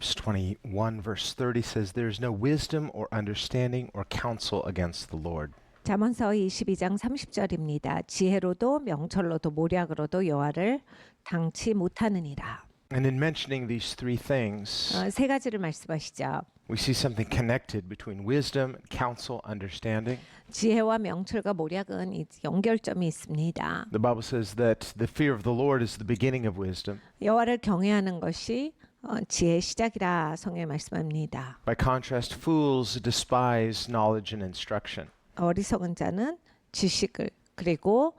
Proverbs 21 verse 30 says there is no wisdom or understanding or counsel against the Lord. 잠언서 22장 30절입니다. 지혜로도 명철로도 모략으로도 여호와를 당치 못하느니라. And in mentioning these three things, 세 가지를 말씀하시죠. we see something connected between wisdom, counsel, understanding. 지혜와 명철과 모략은 연결점이 있습니다. The Bible says that the fear of the Lord is the beginning of wisdom. 여호와를 경외하는 것이 지혜의 시작이라 성경에 말씀합니다. By contrast, fools despise knowledge and instruction. 어리석은 자는 지식을 그리고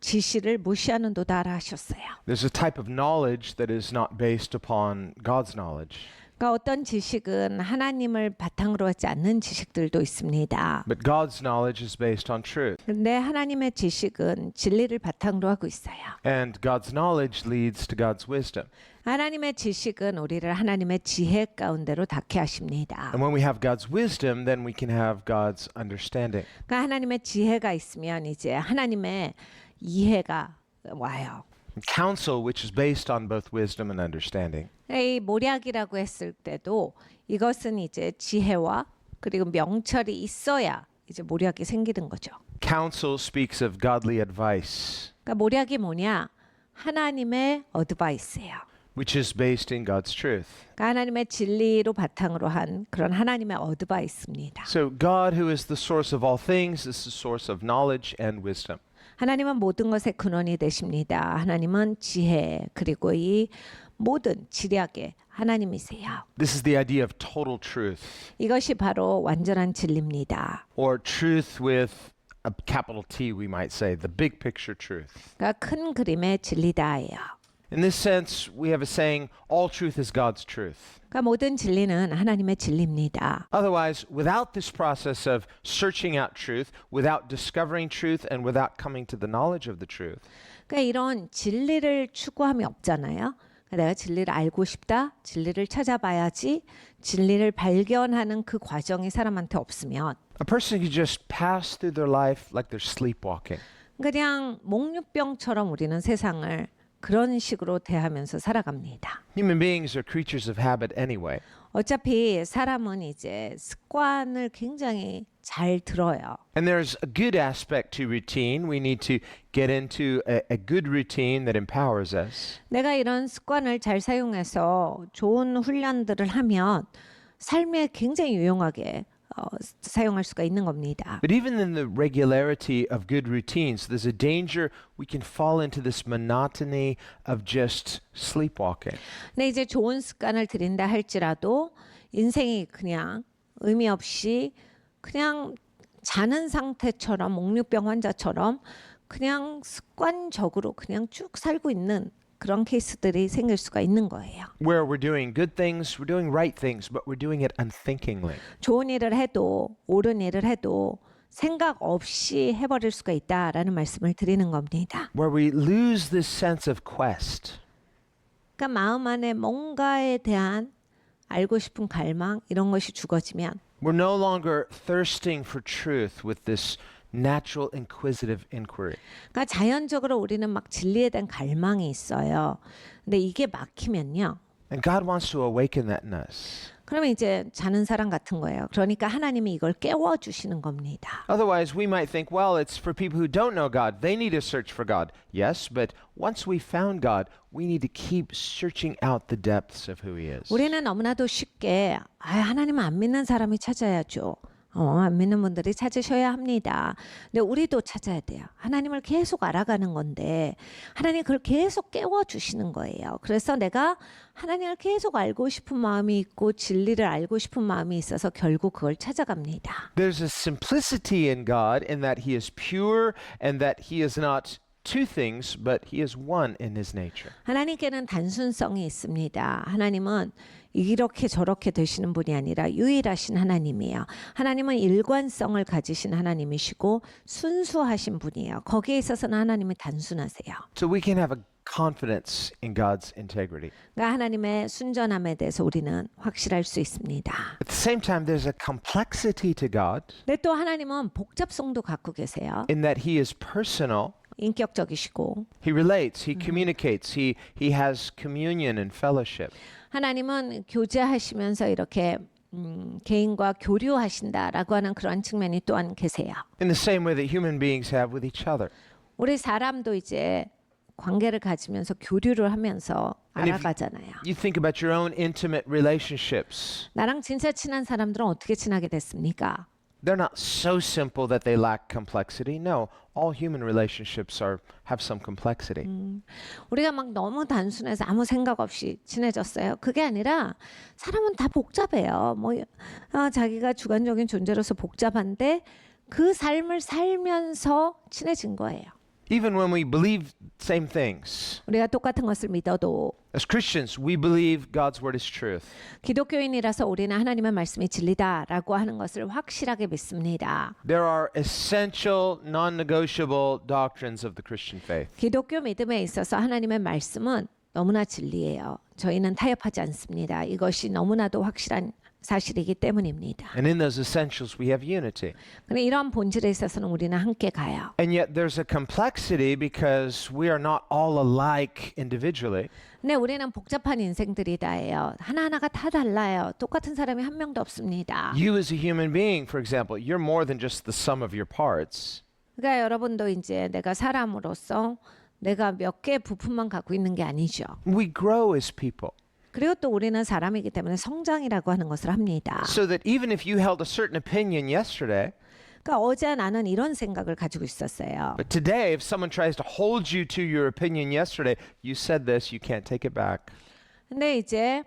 지시를 무시하는 도다라 하셨어요. There's a type of knowledge that is not based upon God's knowledge. 그러니까 어떤 지식은 하나님을 바탕으로 하지 않는 지식들도 있습니다. But God's knowledge is based on truth. 근데 하나님의 지식은 진리를 바탕으로 하고 있어요. And God's knowledge leads to God's wisdom. 하나님의 지식은 우리를 하나님의 지혜 가운데로 닿게 하십니다. And when we have God's wisdom, then we can have God's understanding. 그러니까 하나님의 지혜가 있으면 이제 하나님의 이해가 와요. Counsel, which is based on both wisdom and understanding. 이 모략이라고 했을 때도 이것은 이제 지혜와 그리고 명철이 있어야 이제 모략이 생기는 거죠. Counsel speaks of godly advice, 그러니까 모략이 뭐냐? 하나님의 어드바이스예요. which is based in God's truth. 그러니까 하나님의 진리로 바탕으로 한 그런 하나님의 어드바이스입니다. So God, who is the source of all things, is the source of knowledge and wisdom. 하나님은 모든 것의 근원이 되십니다. 하나님은 지혜 그리고 이 모든 지략의 하나님이세요. This is the idea of total truth, 이것이 바로 완전한 진리입니다. or truth with a capital T, we might say, the big picture truth. 그러니까 큰 그림의 진리다예요. In this sense, we have a saying, all truth is God's truth. 그러니까 모든 진리는 하나님의 진리입니다. Otherwise, without this process of searching out truth, without discovering truth, and without coming to the knowledge of the truth, 그러니까 이런 진리를 추구함이 없잖아요. 그러니까 내가 진리를 알고 싶다, 진리를 찾아봐야지, 진리를 발견하는 그 과정이 사람한테 없으면 a person can just pass through their life like they're sleepwalking. 그냥 목류병처럼 우리는 세상을 그런 식으로 대하면서 살아갑니다. Human beings are creatures of habit anyway. 어차피 사람은 이제 습관을 굉장히 잘 들어요. And there's a good aspect to routine. We need to get into a good routine that empowers us. 내가 이런 습관을 잘 사용해서 좋은 훈련들을 하면 삶에 굉장히 유용하게 사용할 수가 있는 겁니다. But even in the regularity of good routines, there's a danger we can fall into this monotony of just sleepwalking. 근데 이제 좋은 습관을 들인다 할지라도 인생이 그냥 의미 없이 그냥 자는 상태처럼 목류병 환자처럼 그냥 습관적으로 그냥 쭉 살고 있는 그런 케이스들이 생길 수가 있는 거예요. Where we're doing good things, we're doing right things, but we're doing it unthinkingly. 좋은 일을 해도 옳은 일을 해도 생각 없이 해버릴 수가 있다라는 말씀을 드리는 겁니다. Where we lose this sense of quest. 그러니까 마음 안에 뭔가에 대한 알고 싶은 갈망 이런 것이 죽어지면 We're no longer thirsting for truth with this natural inquisitive inquiry. 그러니까 자연적으로 우리는 막 진리에 대한 갈망이 있어요. 근데 이게 막히면요. And God wants to awaken that in us. 그러면 이제 자는 사람 같은 거예요. 그러니까 하나님이 이걸 깨워 주시는 겁니다. Otherwise, we might think, well, it's for people who don't know God. They need to search for God. Yes, but once we found God, we need to keep searching out the depths of who He is. 우리는 너무나도 쉽게 하나님을 안 믿는 사람이 찾아야죠. 안 믿는 분들이 찾으셔야 합니다. 근데 우리도 찾아야 돼요. 하나님을 계속 알아가는 건데 하나님 그걸 계속 깨워주시는 거예요. 그래서 내가 하나님을 계속 알고 싶은 마음이 있고 진리를 알고 싶은 마음이 있어서 결국 그걸 찾아갑니다. There's a simplicity in God in that He is pure and that He is not two things, but He is one in His nature. 하나님께는 단순성이 있습니다. 하나님은 이렇게 저렇게 되시는 분이 아니라 유일하신 하나님이에요. 하나님은 일관성을 가지신 하나님이시고 순수하신 분이에요. 거기에 있어서는 하나님이 단순하세요. So we can have a confidence in God's integrity. 그러니까 하나님의 순전함에 대해서 우리는 확실할 수 있습니다. At the same time, there's a complexity to God 근데 또 하나님은 복잡성도 갖고 계세요. in that He is personal. 인격적이시고 He relates, He communicates, He has communion and fellowship. 하나님은 교제하시면서 이렇게 개인과 교류하신다라고 하는 그런 측면이 또한 계세요. in the same way that human beings have with each other. 우리 사람도 이제 관계를 가지면서 교류를 하면서 And if 알아가잖아요. you think about your own intimate relationships, 나랑 진짜 친한 사람들은 어떻게 친하게 됐습니까? they're not so simple that they lack complexity. No, all human relationships have some complexity. 우리가 막 너무 단순해서 아무 생각 없이 친해졌어요. 그게 아니라 사람은 다 복잡해요. 자기가 주관적인 존재로서 복잡한데 그 삶을 살면서 친해진 거예요. Even when we believe same things, 우리가 똑같은 것을 믿어도 as Christians, we believe God's word is truth. 기독교인이라서 우리는 하나님의 말씀이 진리다라고 하는 것을 확실하게 믿습니다. There are essential, non-negotiable doctrines of the Christian faith. 기독교 믿음에 있어서 하나님의 말씀은 너무나 진리예요. 저희는 타협하지 않습니다. 이것이 너무나도 확실한 사실이기 때문입니다. And in those essentials, we have unity. 근데 이런 본질에 있어서는 우리는 함께 가요. And yet there's a complexity because we are not all alike individually. 근데 우리는 복잡한 인생들이다예요. 하나하나가 다 달라요. 똑같은 사람이 한 명도 없습니다. You as a human being, for example, you're more than just the sum of your parts. 그러니까 여러분도 이제 내가 사람으로서 내가 몇 개의 부품만 갖고 있는 게 아니죠. We grow as people. 그리고 또 우리는 사람이기 때문에 성장이라고 하는 것을 합니다. So that even if you held a certain opinion yesterday, 그러니까 어제 나는 이런 생각을 가지고 있었어요. but today if someone tries to hold you to your opinion yesterday, you said this, you can't take it back. 근데 이제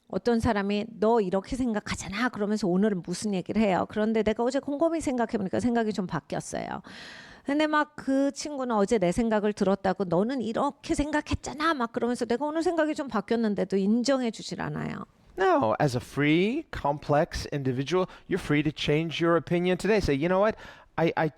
어떤 사람이 너 이렇게 생각하잖아 그러면서 오늘은 무슨 얘기를 해요. 그런데 내가 어제 곰곰이 생각해보니까 생각이 좀 바뀌었어요. 근데 막 그 친구는 어제 내 생각을 들었다고 너는 이렇게 생각했잖아 막 그러면서 내가 오늘 생각이 좀 바뀌었는데도 인정해 주질 않아요. No, as a free, complex individual, you're free to change your opinion today. Say, you know what? I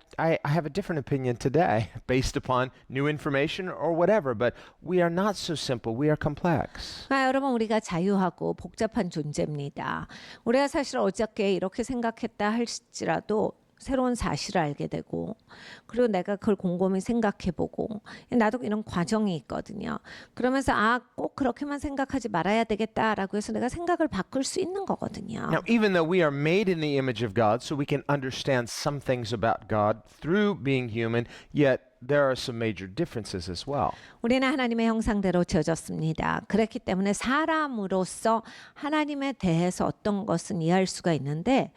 have a different opinion today based upon new information or whatever, but we are not so simple. We are complex. 여러분 우리가 자유하고 복잡한 존재입니다. 우리가 사실 어저께 이렇게 생각했다 할지라도 새로운 사실을 알게 되고 그리고 내가 그걸 곰곰이 생각해보고 나도 이런 과정이 있거든요. 그러면서 꼭 그렇게만 생각하지 말아야 되겠다라고 해서 내가 생각을 바꿀 수 있는 거거든요. Now, even though we are made in the image of God, so we can understand some things about God through being human, yet there are some major differences as well. 우리는 하나님의 형상대로 지어졌습니다. 그렇기 때문에 사람으로서 하나님에 대해서 어떤 것은 이해할 수가 있는데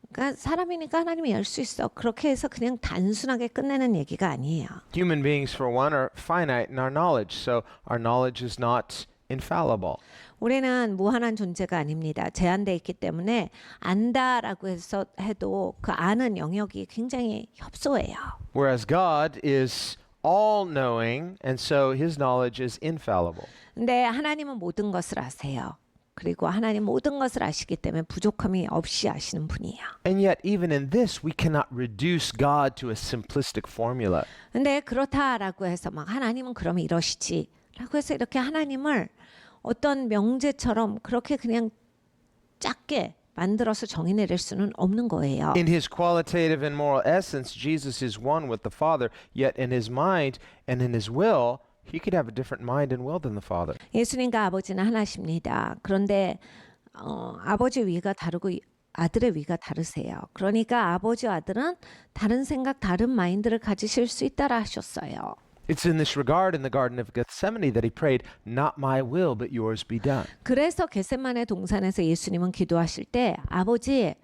그러니까 사람이니까 하나님이 알 수 있어. 그렇게 해서 그냥 단순하게 끝내는 얘기가 아니에요. Human beings, for one, are finite in our knowledge, so our knowledge is not infallible. 우리는 무한한 존재가 아닙니다. 제한되어 있기 때문에 안다라고 해서 해도 그 아는 영역이 굉장히 협소해요. Whereas God is all-knowing, and so his knowledge is infallible. 근데 하나님은 모든 것을 아세요. 그리고 하나님 모든 것을 아시기 때문에 부족함이 없이 아시는 분이에요. And yet, even in this, we cannot reduce God to a simplistic formula. 근데 그렇다라고 해서 막 하나님은 그러면 이러시지 라고 해서 이렇게 하나님을 어떤 명제처럼 그렇게 그냥 작게 만들어서 정의 내릴 수는 없는 거예요. In his qualitative and moral essence, Jesus is one with the Father, yet in his mind and in his will, he could have a different mind and will than the Father. 예수님과 아버지는 하나십니다. 그런데 아버지 위가 다르고 아들의 위가 다르세요. 그러니까 아버지와 아들은 다른 생각, 다른 마인드를 가지실 수 있다라 하셨어요. It's in this regard in the Garden of Gethsemane that he prayed, "Not my will, but yours be done." 그래서 겟세마네 동산에서 예수님은 기도하실 때 아버지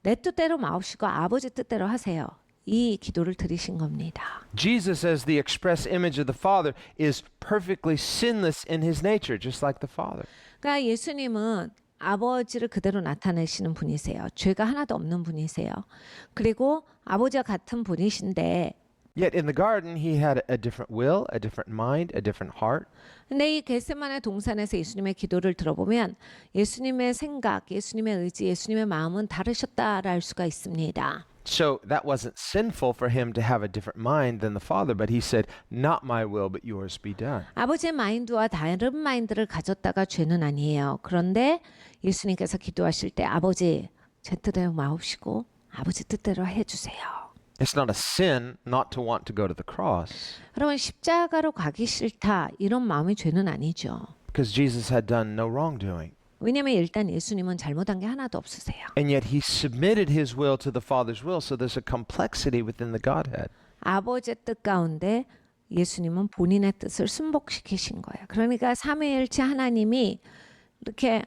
내 뜻대로 마옵시고 아버지 뜻대로 하세요. 이 기도를 드리신 겁니다. Jesus, as the express image of the Father, is perfectly sinless in his nature, just like the Father. 그러니까 예수님은 아버지를 그대로 나타내시는 분이세요. 죄가 하나도 없는 분이세요. 그리고 아버지와 같은 분이신데 Yet in the garden, he had a different will, a different mind, a different heart. 근데 이 겟세마네 동산에서 예수님의 기도를 들어보면 예수님의 생각, 예수님의 의지, 예수님의 마음은 다르셨다라 할 수가 있습니다. So that wasn't sinful for him to have a different mind than the Father, but he said, "Not my will, but yours be done." 아버지의 마인드와 다른 마인드를 가졌다가 죄는 아니에요. 그런데 예수님께서 기도하실 때 아버지 제 뜻대로 마옵시고 아버지 뜻대로 해주세요. It's not a sin not to want to go to the cross. 여러분 십자가로 가기 싫다 이런 마음이 죄는 아니죠. because Jesus had done no wrongdoing. 왜냐하면 일단 예수님은 잘못한 게 하나도 없으세요. And yet he submitted his will to the Father's will, so there's a complexity within the Godhead. 아버지의 뜻 가운데 예수님은 본인의 뜻을 순복시키신 거예요. 그러니까 삼위일체 하나님이 이렇게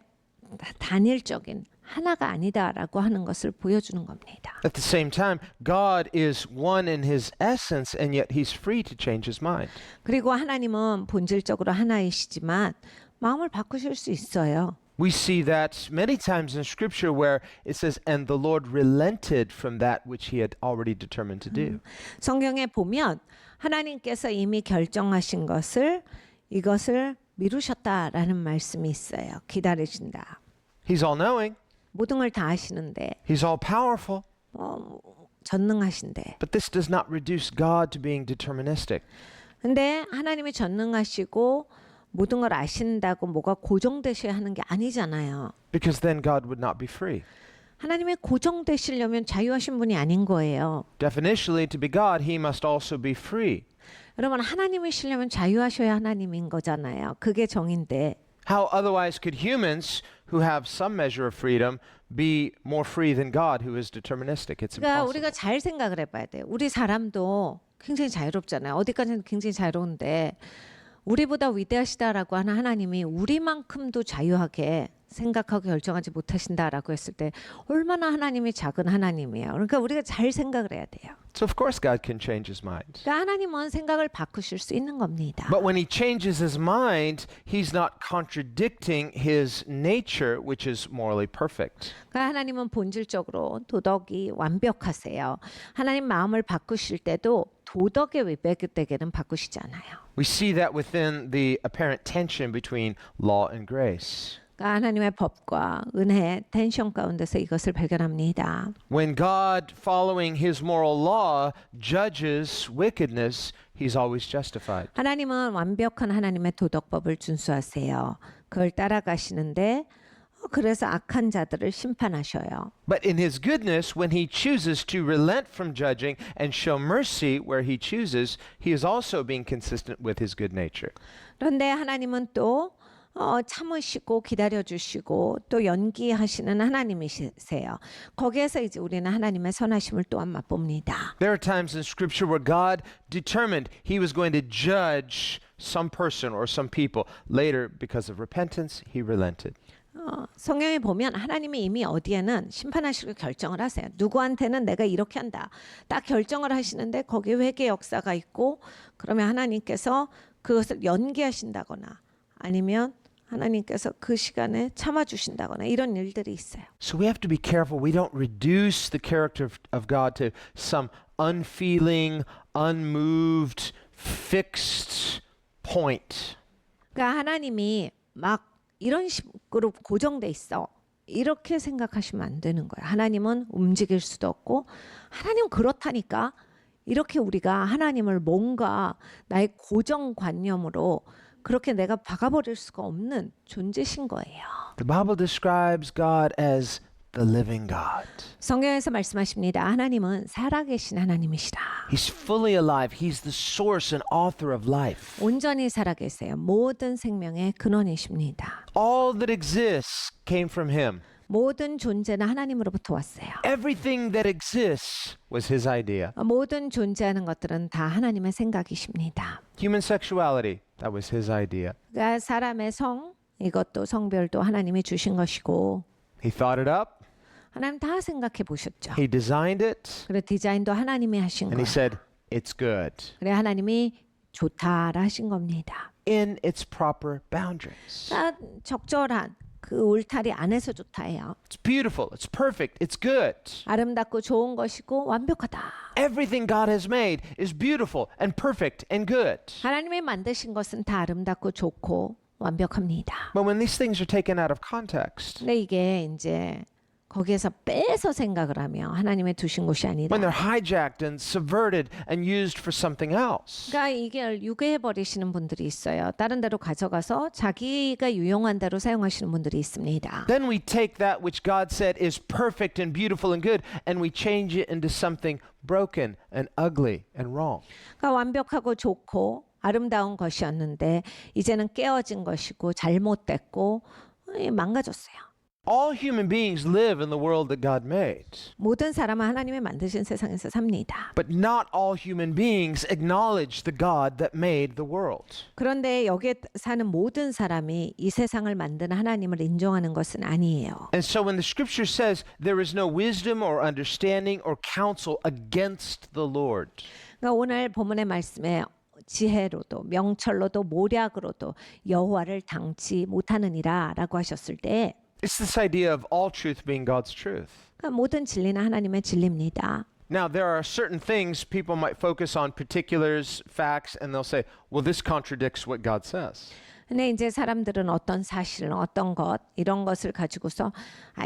단일적인 하나가 아니다라고 하는 것을 보여주는 겁니다. At the same time, God is one in his essence, and yet he's free to change his mind. 그리고 하나님은 본질적으로 하나이시지만 마음을 바꾸실 수 있어요. We see that many times in Scripture where it says, and the Lord relented from that which he had already determined to do. 성경에 보면 하나님께서 이미 결정하신 것을 이것을 미루셨다라는 말씀이 있어요. 기다리신다. He's all-knowing. 모든 걸 다 아시는데 He's all-powerful. 전능하신데. But this does not reduce God to being deterministic. 근데 하나님이 전능하시고 모든 걸 아신다고 뭐가 고정되셔야 하는 게 아니잖아요. Because then God would not be free. 하나님이 고정되시려면 자유하신 분이 아닌 거예요. Definitionally, to be God, he must also be free. 여러분 하나님이시려면 자유하셔야 하나님인 거잖아요. 그게 정인데 How otherwise could humans who have some measure of freedom be more free than God who is deterministic? It's 그러니까 impossible. 우리가 잘 생각을 해봐야 돼요. 우리 사람도 굉장히 자유롭잖아요. 어디까지는 굉장히 자유로운데 우리보다 위대하시다라고 하는 하나님이 우리만큼도 자유하게 생각하고 결정하지 못하신다라고 했을 때 얼마나 하나님이 작은 하나님이에요. 그러니까 우리가 잘 생각을 해야 돼요. So of course God can change his mind. 그러니까 하나님은 생각을 바꾸실 수 있는 겁니다. But when he changes his mind, he's not contradicting his nature, which is morally perfect. 그러니까 하나님은 본질적으로 도덕이 완벽하세요. 하나님 마음을 바꾸실 때도 도덕의 위배되게는 바꾸시지 않아요. We see that within the apparent tension between law and grace. 그러니까 하나님의 법과 은혜의 텐션 가운데서 이것을 발견합니다. When God, following his moral law, judges wickedness, he's always justified. 하나님은 완벽한 하나님의 도덕법을 준수하세요. 그걸 따라가시는데 그래서 악한 자들을 심판하셔요. But in his goodness, when he chooses to relent from judging and show mercy where he chooses, he is also being consistent with his good nature. 그런데 하나님은 또 참으시고 기다려주시고 또 연기하시는 하나님이세요. 거기에서 이제 우리는 하나님의 선하심을 또한 맛봅니다. There are times in Scripture where God determined he was going to judge some person or some people. Later, because of repentance, he relented. 성경에 보면 하나님이 이미 어디에는 심판하시고 결정을 하세요. 누구한테는 내가 이렇게 한다. 딱 결정을 하시는데 거기에 회개 역사가 있고 그러면 하나님께서 그것을 연기하신다거나 아니면 하나님께서 그 시간에 참아주신다거나 이런 일들이 있어요. So we have to be careful. We don't reduce the character of God to some unfeeling, unmoved, fixed point. 그러니까 하나님이 막 이런 식으로 고정돼 있어. 이렇게 생각하시면 안 되는 거예요. 하나님은 움직일 수도 없고 하나님 그렇다니까 이렇게 우리가 하나님을 뭔가 나의 고정관념으로 그렇게 내가 박아버릴 수가 없는 존재신 거예요. The Bible describes God as the living God. 성경에서 말씀하십니다. 하나님은 살아계신 하나님이시다. He's fully alive. He's the source and author of life. 온전히 살아계세요. 모든 생명의 근원이십니다. All that exists came from him. 모든 존재는 하나님으로부터 왔어요. Everything that exists was his idea. 모든 존재하는 것들은 다 하나님의 생각이십니다. Human sexuality, that was his idea. 그러니까 사람의 성, 이것도 성별도 하나님이 주신 것이고 He thought it up. 하나님 다 생각해 보셨죠. He designed it. 그래 디자인도 하나님이 하신 And he 거예요. said, it's good. 그래 하나님이 좋다라 하신 겁니다. In its proper boundaries. 딱 적절한 그 울타리 안에서 좋다 해요. It's beautiful. It's perfect. It's good. 아름답고 좋은 것이고 완벽하다. Everything God has made is beautiful and perfect and good. 하나님이 만드신 것은 다 아름답고 좋고 완벽합니다. But when these things are taken out of context, 근데 이게 이제 거기에서 빼서 생각을 하며 하나님의 두신 곳이 아니라 when they're hijacked and subverted and used for something else, 그러니까 이게 유괴해 버리시는 분들이 있어요. 다른 데로 가져가서 자기가 유용한 대로 사용하시는 분들이 있습니다. then we take that which God said is perfect and beautiful and good and we change it into something broken and ugly and wrong. 그러니까 완벽하고 좋고 아름다운 것이었는데 이제는 깨어진 것이고 잘못됐고 망가졌어요. All human beings live in the world that God made. 모든 사람은 하나님이 만드신 세상에서 삽니다. But not all human beings acknowledge the God that made the world. 그런데 여기에 사는 모든 사람이 이 세상을 만든 하나님을 인정하는 것은 아니에요. And so when the scripture says there is no wisdom or understanding or counsel against the Lord, 그러니까 오늘 본문의 말씀에 지혜로도 명철로도 모략으로도 여호와를 당치 못하느니라라고 하셨을 때 it's this idea of all truth being God's truth. 그러니까 모든 진리는 하나님의 진리입니다. Now, there are certain things people might focus on particulars, facts, and they'll say, well, this contradicts what God says. 근데 이제 사람들은 어떤 사실, 어떤 것 이런 것을 가지고서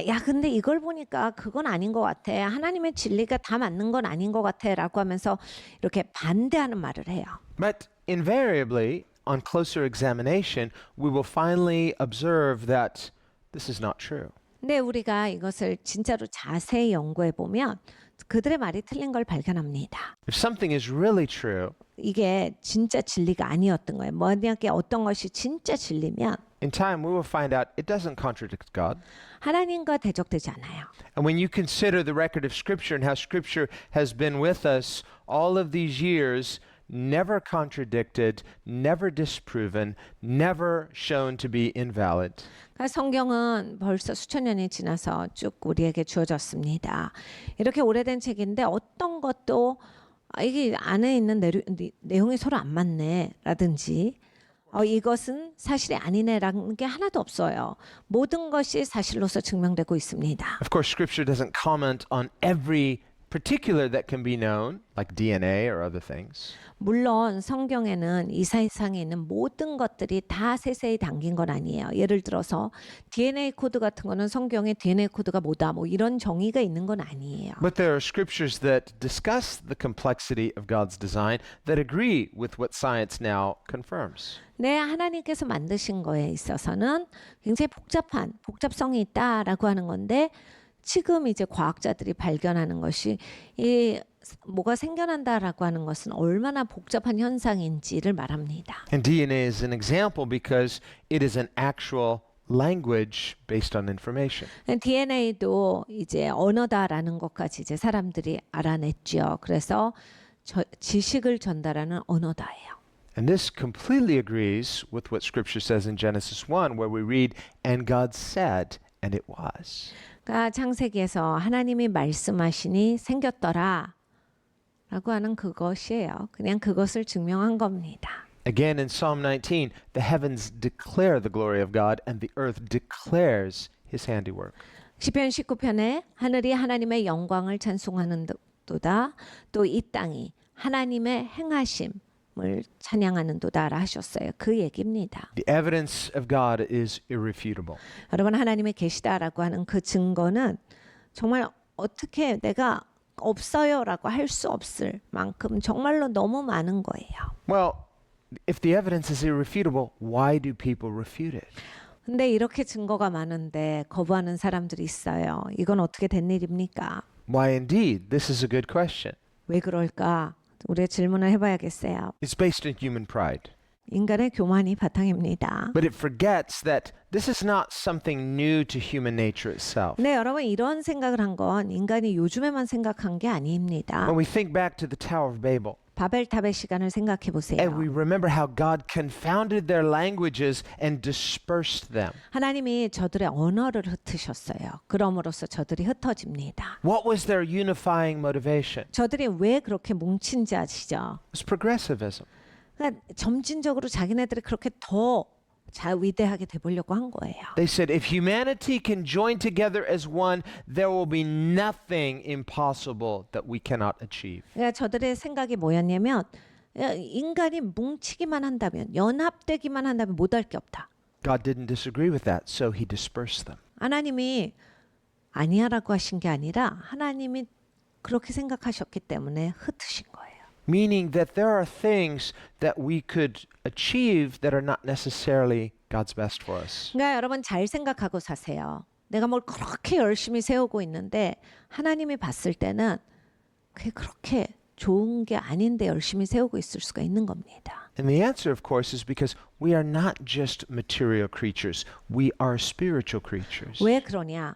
야 근데 이걸 보니까 그건 아닌 것 같아. 하나님의 진리가 다 맞는 건 아닌 것 같아라고 하면서 이렇게 반대하는 말을 해요. But invariably, on closer examination, we will finally observe that this is not true. 근데 우리가 이것을 진짜로 자세히 연구해 보면 그들의 말이 틀린 걸 발견합니다. If something is really true, 이게 진짜 진리가 아니었던 거예요. 만약에 어떤 것이 진짜 진리면 in time we will find out it doesn't contradict God. 하나님과 대적되지 않아요. And when you consider the record of Scripture and how Scripture has been with us all of these years, never contradicted, never disproven, never shown to be invalid. 그러니까 성경은 벌써 수천 년이 지나서 쭉 우리에게 주어졌습니다. 이렇게 오래된 책인데 어떤 것도 이게 안에 있는 내용이 서로 안 맞네 라든지 이것은 사실이 아니네라는 게 하나도 없어요. 모든 것이 사실로서 증명되고 있습니다. Of course, Scripture doesn't comment on every particular that can be known, like DNA or other things. 물론 성경에는 이 세상에 있는 모든 것들이 다 세세히 담긴 건 아니에요. 예를 들어서 DNA 코드 같은 거는 성경에 DNA 코드가 뭐다 뭐 이런 정의가 있는 건 아니에요. But there are scriptures that discuss the complexity of God's design that agree with what science now confirms. 네, 하나님께서 만드신 거에 있어서는 굉장히 복잡성이 있다라고 하는 건데 지금 이제 과학자들이 발견하는 것이 이 뭐가 생겨난다라고 하는 것은 얼마나 복잡한 현상인지를 말합니다. And DNA is an example because it is an actual language based on information. DNA도 이제 언어다라는 것까지 이제 사람들이 알아냈죠. 그래서 지식을 전달하는 언어다예요. And this completely agrees with what Scripture says in Genesis 1, where we read, "And God said, and it was." 그러니까 창세기에서 하나님이 말씀하시니 생겼더라 라고 하는 그것이에요. 그냥 그것을 증명한 겁니다. Again in Psalm 19, the heavens declare the glory of God, and the earth declares His handiwork. 시편 19편에 하늘이 하나님의 영광을 찬송하는도다. 또 이 땅이 하나님의 행하심을 찬양하는도다라 하셨어요. 그 얘기입니다. The evidence of God is irrefutable. 여러분 하나님의 계시다라고 하는 그 증거는 정말 어떻게 내가 없어요라고 할 수 없을 만큼 정말로 너무 많은 거예요. Well, if the evidence is irrefutable, why do people refute it? 근데 이렇게 증거가 많은데 거부하는 사람들이 있어요. 이건 어떻게 된 일입니까? Why indeed, this is a good question. 왜 그럴까? 우리가 질문을 해봐야겠어요. It's based on human pride. 인간의 교만이 바탕입니다. But it forgets that this is not something new to human nature itself. 네, 여러분 이런 생각을 한 건 인간이 요즘에만 생각한 게 아닙니다. When we think back to the Tower of Babel, 바벨탑의 시간을 생각해 보세요. and we remember how God confounded their languages and dispersed them. 하나님이 저들의 언어를 흩으셨어요. 그럼으로써 저들이 흩어집니다. What was their unifying motivation? 저들이 왜 그렇게 뭉친지 아시죠? It was progressivism. 그러니까 점진적으로 자기네들이 그렇게 더 위대하게 돼보려고 한 거예요. They said, if humanity can join together as one, there will be nothing impossible that we cannot achieve. 그러니까 저들의 생각이 뭐였냐면 인간이 뭉치기만 한다면 연합되기만 한다면 못할 게 없다. God didn't disagree with that, so he dispersed them. 하나님이 아니야라고 하신 게 아니라 하나님이 그렇게 생각하셨기 때문에 흩으신 거예요. Meaning that there are things that we could achieve that are not necessarily God's best for us. 그러니까 여러분 잘 생각하고 사세요. 내가 뭘 그렇게 열심히 세우고 있는데 하나님이 봤을 때는 그게 그렇게 좋은 게 아닌데 열심히 세우고 있을 수가 있는 겁니다. And the answer, of course, is because we are not just material creatures. We are spiritual creatures. 왜 그러냐?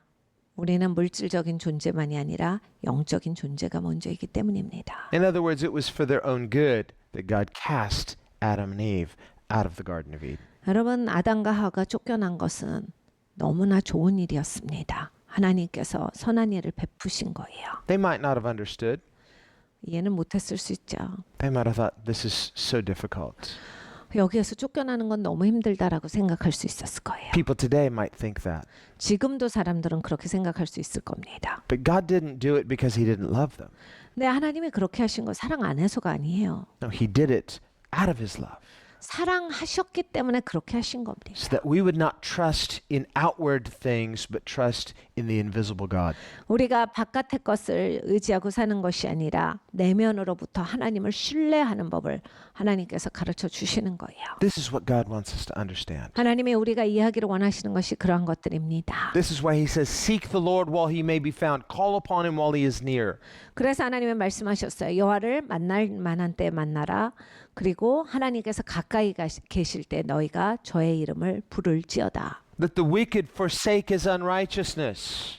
우리는 물질적인 존재만이 아니라 영적인 존재가 먼저이기 때문입니다. In other words, it was for their own good that God cast Adam and Eve out of the Garden of Eden. 여러분, 아담과 하와가 쫓겨난 것은 너무나 좋은 일이었습니다. 하나님께서 선한 일을 베푸신 거예요. They might not have understood. 이해는 못했을 수 있죠. They might have thought, this is so difficult. 여기에서 쫓겨나는 건 너무 힘들다라고 생각할 수 있었을 거예요. People today might think that. 지금도 사람들은 그렇게 생각할 수 있을 겁니다. But God didn't do it because He didn't love them. 근데 하나님이 그렇게 하신 거 사랑 안 해서가 아니에요. No, He did it out of His love. 사랑하셨기 때문에 그렇게 하신 겁니다. So that we would not trust in outward things, but trust in the invisible God. 우리가 바깥의 것을 의지하고 사는 것이 아니라 내면으로부터 하나님을 신뢰하는 법을 하나님께서 가르쳐 주시는 거예요. This is what God wants us to understand. 하나님이 우리가 이해하기를 원하시는 것이 그러한 것들입니다. This is why He says, seek the Lord while He may be found. Call upon Him while He is near. 그래서 하나님은 말씀하셨어요. 여호와를 만날 만한 때 만나라. 그리고 하나님께서 가까이 계실 때 너희가 저의 이름을 부를지어다. That the wicked forsake His unrighteousness.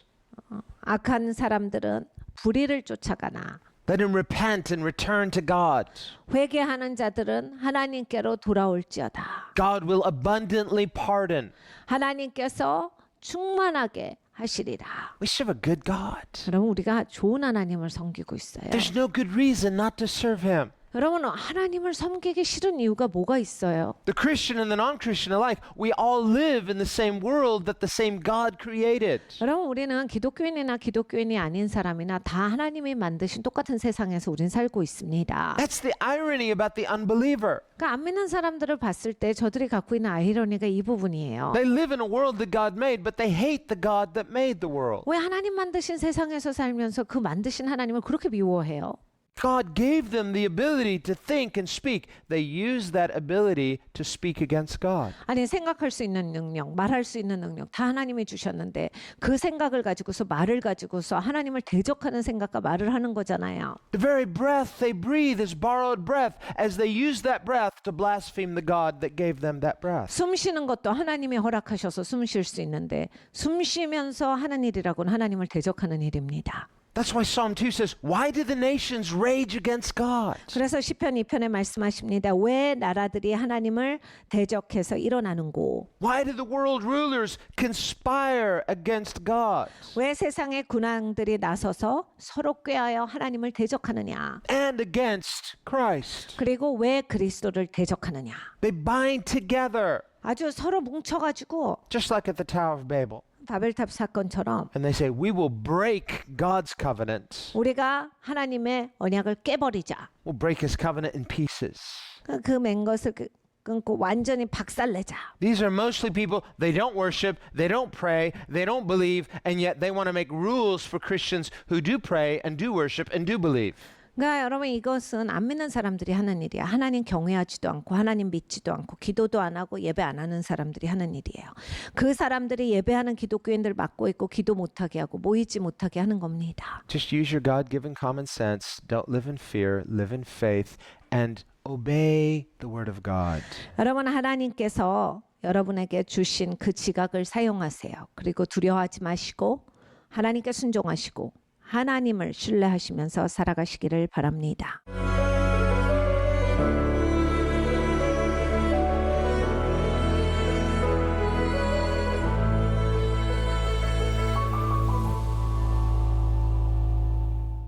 악한 사람들은 불의를 쫓아가나 Let him repent and return to God. 회개하는 자들은 하나님께로 돌아올지어다. God will abundantly pardon. 하나님께서 충만하게 하시리라. We serve a good God. 여러분 우리가 좋은 하나님을 섬기고 있어요. There's no good reason not to serve Him. 여러분 하나님을 섬기기 싫은 이유가 뭐가 있어요? The Christian and the non-Christian alike, we all live in the same world that the same God created. 여러분 우리는 기독교인이나 기독교인이 아닌 사람이나 다 하나님이 만드신 똑같은 세상에서 우린 살고 있습니다. That's the irony about the unbeliever. 그러니까 안 믿는 사람들을 봤을 때 저들이 갖고 있는 아이러니가 이 부분이에요. They live in a world that God made, but they hate the God that made the world. 왜 하나님 만드신 세상에서 살면서 그 만드신 하나님을 그렇게 미워해요? God gave them the ability to think and speak. They use that ability to speak against God. 아니 생각할 수 있는 능력, 말할 수 있는 능력 다 하나님이 주셨는데 그 생각을 가지고서 말을 가지고서 하나님을 대적하는 생각과 말을 하는 거잖아요. The very breath they breathe is borrowed breath as they use that breath to blaspheme the God that gave them that breath. 숨 쉬는 것도 하나님이 허락하셔서 숨 쉴 수 있는데 숨 쉬면서 하는 일이라고는 하나님을 대적하는 일입니다. That's why Psalm 2 says, why do the nations rage against God? 그래서 시편 2편에 말씀하십니다. 왜 나라들이 하나님을 대적해서 일어나는고? Why do the world rulers conspire against God? 왜 세상의 군왕들이 나서서 서로 꾀하여 하나님을 대적하느냐? And against Christ. 그리고 왜 그리스도를 대적하느냐? They bind together, 아주 서로 뭉쳐가지고 just like at the Tower of Babel. 바벨탑 사건처럼 And they say, we will break God's covenant. 우리가 하나님의 언약을 깨버리자. We'll break His covenant in pieces. 그 맨 것을 끊고 완전히 박살내자. These are mostly people, they don't worship, they don't pray, they don't believe, and yet they want to make rules for Christians who do pray and do worship and do believe. 그러니까 여러분 이것은 안 믿는 사람들이 하는 일이야. 하나님 경외하지도 않고 하나님 믿지도 않고 기도도 안 하고 예배 안 하는 사람들이 하는 일이에요. 그 사람들이 예배하는 기독교인들 막고 있고 기도 못하게 하고 모이지 못하게 하는 겁니다. Just use your God-given common sense. Don't live in fear, live in faith, and obey the word of God. 여러분 하나님께서 여러분에게 주신 그 지각을 사용하세요. 그리고 두려워하지 마시고 하나님께 순종하시고 하나님을 신뢰하시면서 살아가시기를 바랍니다.